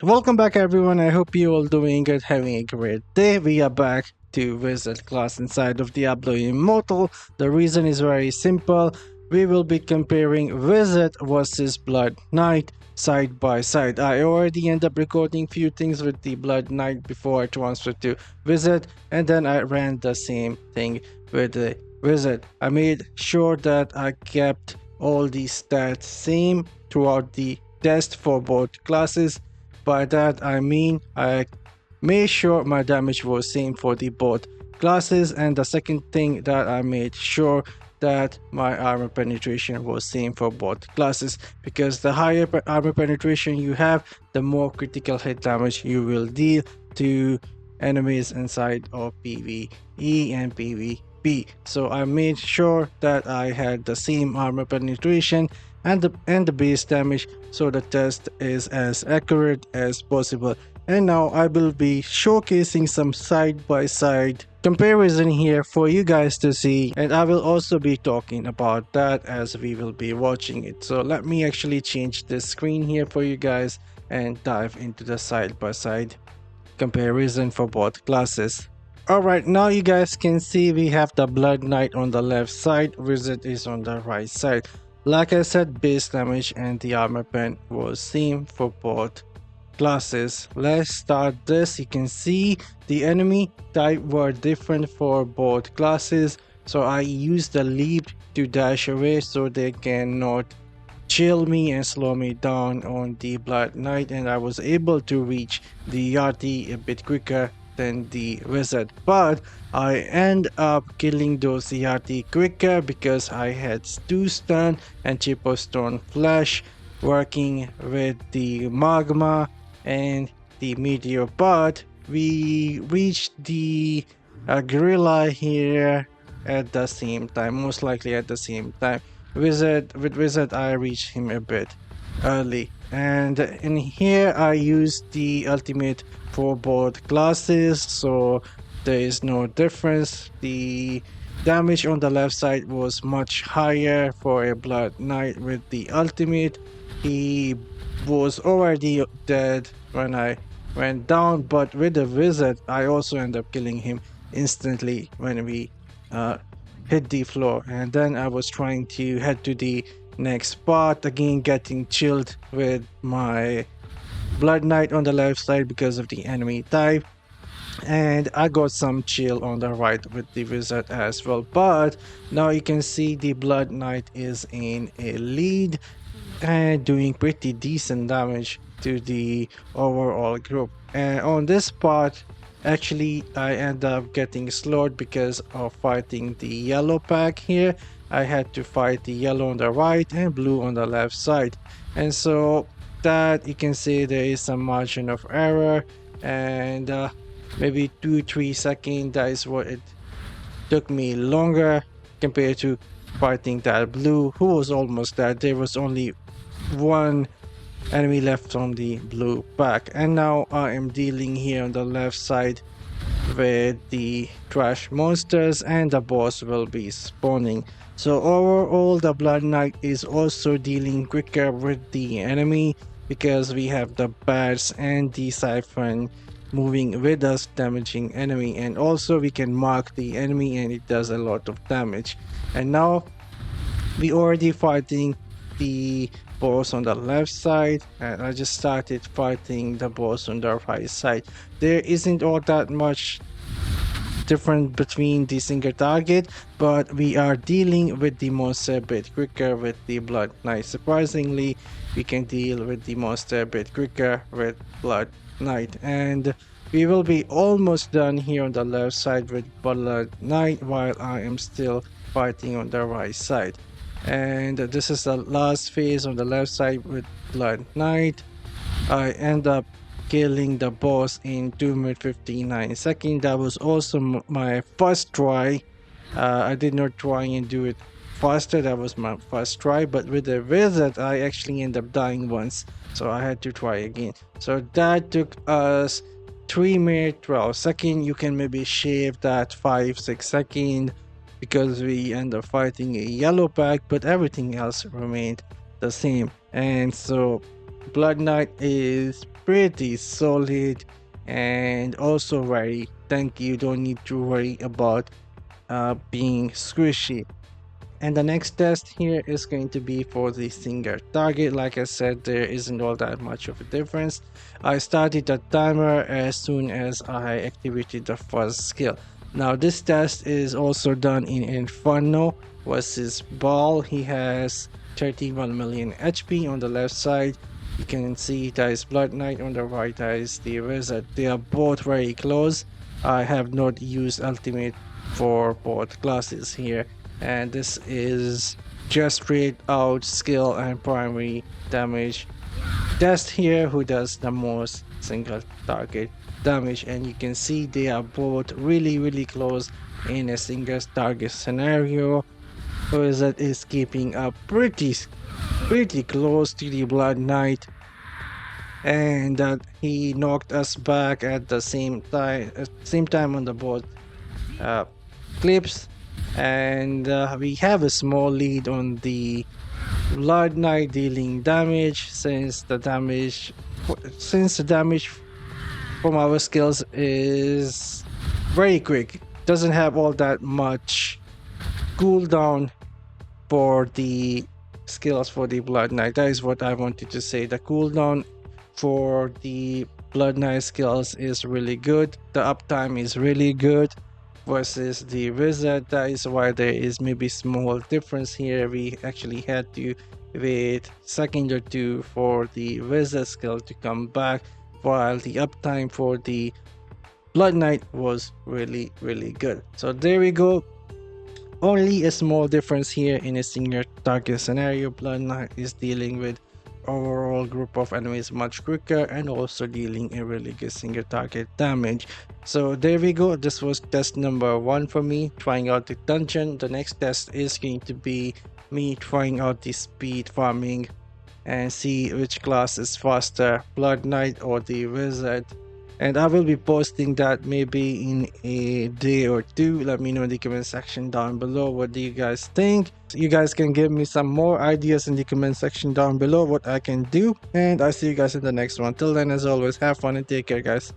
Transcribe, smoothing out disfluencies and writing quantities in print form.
Welcome back, everyone. I hope you all doing good, having a great day. We are back to visit class inside of Diablo Immortal. The reason is very simple. We will be comparing Wizard versus Blood Knight side by side. I already end up recording few things with the Blood Knight before I transferred to Wizard, and then I ran the same thing with the Wizard. I made sure that I kept all the stats same throughout the test for both classes. By that I mean I made sure my damage was same for the both classes, and the second thing that I made sure that my armor penetration was same for both classes, because the higher armor penetration you have, the more critical hit damage you will deal to enemies inside of PvE and PvP. So I made sure that I had the same armor penetration and the base damage, so the test is as accurate as possible. And now I will be showcasing some side by side comparison here for you guys to see, and I will also be talking about that as we will be watching it. So let me actually change the screen here for you guys and dive into the side by side comparison for both classes. Alright, now you guys can see we have the Blood Knight on the left side, Wizard is on the right side. Like I said, base damage and the armor pen was same for both classes. Let's start this. You can see the enemy type were different for both classes, so I used the leap to dash away so they cannot chill me and slow me down on the Blood Knight, and I was able to reach the Yati a bit quicker than the Wizard. But I end up killing those Yati quicker because I had Stew Stun and Chipper Stone Flash working with the Magma and the Meteor. But we reached the Gorilla here at the same time, most likely at the same time. Wizard, I reached him a bit early, and in here I used the ultimate for both classes, so there is no difference. The damage on the left side was much higher for a Blood Knight with the ultimate. He was already dead when I went down, but with the Wizard I also end up killing him instantly when we uh, hit the floor. And then I was trying to head to the next spot, again getting chilled with my Blood Knight on the left side because of the enemy type, and I got some chill on the right with the Wizard as well. But now you can see the Blood Knight is in a lead and doing pretty decent damage to the overall group. And on this part, actually I end up getting slowed because of fighting the yellow pack here. I had to fight the yellow on the right and blue on the left side, and so that you can see there is some margin of error, and maybe 2-3 seconds, that is what it took me longer compared to fighting that blue who was almost dead. There was only one enemy left on the blue pack, and now I am dealing here on the left side with the trash monsters, and the boss will be spawning. So overall the Blood Knight is also dealing quicker with the enemy because we have the bats and the siphon moving with us, damaging enemy, and also we can mark the enemy and it does a lot of damage. And now we already fighting the boss on the left side, and I just started fighting the boss on the right side. There isn't all that much different between the single target, but we are dealing with the monster a bit quicker with the Blood Knight. Surprisingly, we can deal with the monster a bit quicker with Blood Knight, and we will be almost done here on the left side with Blood Knight while I am still fighting on the right side. And this is the last phase on the left side with Blood Knight. I end up killing the boss in 2 minutes 59 seconds. That was also my first try. I did not try and do it faster, that was my first try, but with the Wizard I actually ended up dying once, so I had to try again. So that took us 3 minutes 12 seconds. You can maybe shave that 5-6 seconds because we end up fighting a yellow pack, but everything else remained the same. And so Blood Knight is pretty solid and also very tanky. You don't need to worry about being squishy. And the next test here is going to be for the single target. Like I said, there isn't all that much of a difference. I started the timer as soon as I activated the first skill. Now this test is also done in Inferno versus Ball. He has 31 million HP on the left side. You can see that is Blood Knight on the right, that is the Wizard. They are both very close. I have not used ultimate for both classes here, and this is just straight out skill and primary damage test here, who does the most single target damage. And you can see they are both really close in a single target scenario. Wizard is keeping up pretty close to the Blood Knight, and that he knocked us back at the same time on the both uh, clips. And we have a small lead on the Blood Knight dealing damage, since the damage from our skills is very quick. Doesn't have all that much cooldown for the skills for the Blood Knight. That is what I wanted to say. The cooldown for the Blood Knight skills is really good. The uptime is really good versus the Wizard. That is why there is maybe small difference here. We actually had to wait second or two for the Wizard skill to come back, while the uptime for the Blood Knight was really good. So there we go. Only a small difference here in a single target scenario. Blood Knight is dealing with overall group of enemies much quicker and also dealing a really good single target damage. So there we go. This was test number 1 for me, trying out the dungeon. The next test is going to be me trying out the speed farming and see which class is faster, Blood Knight or the Wizard. And I will be posting that maybe in a day or two. Let me know in the comment section down below, what do you guys think. You guys can give me some more ideas in the comment section down below what I can do, and I'll see you guys in the next one. Till then, as always, have fun and take care, guys.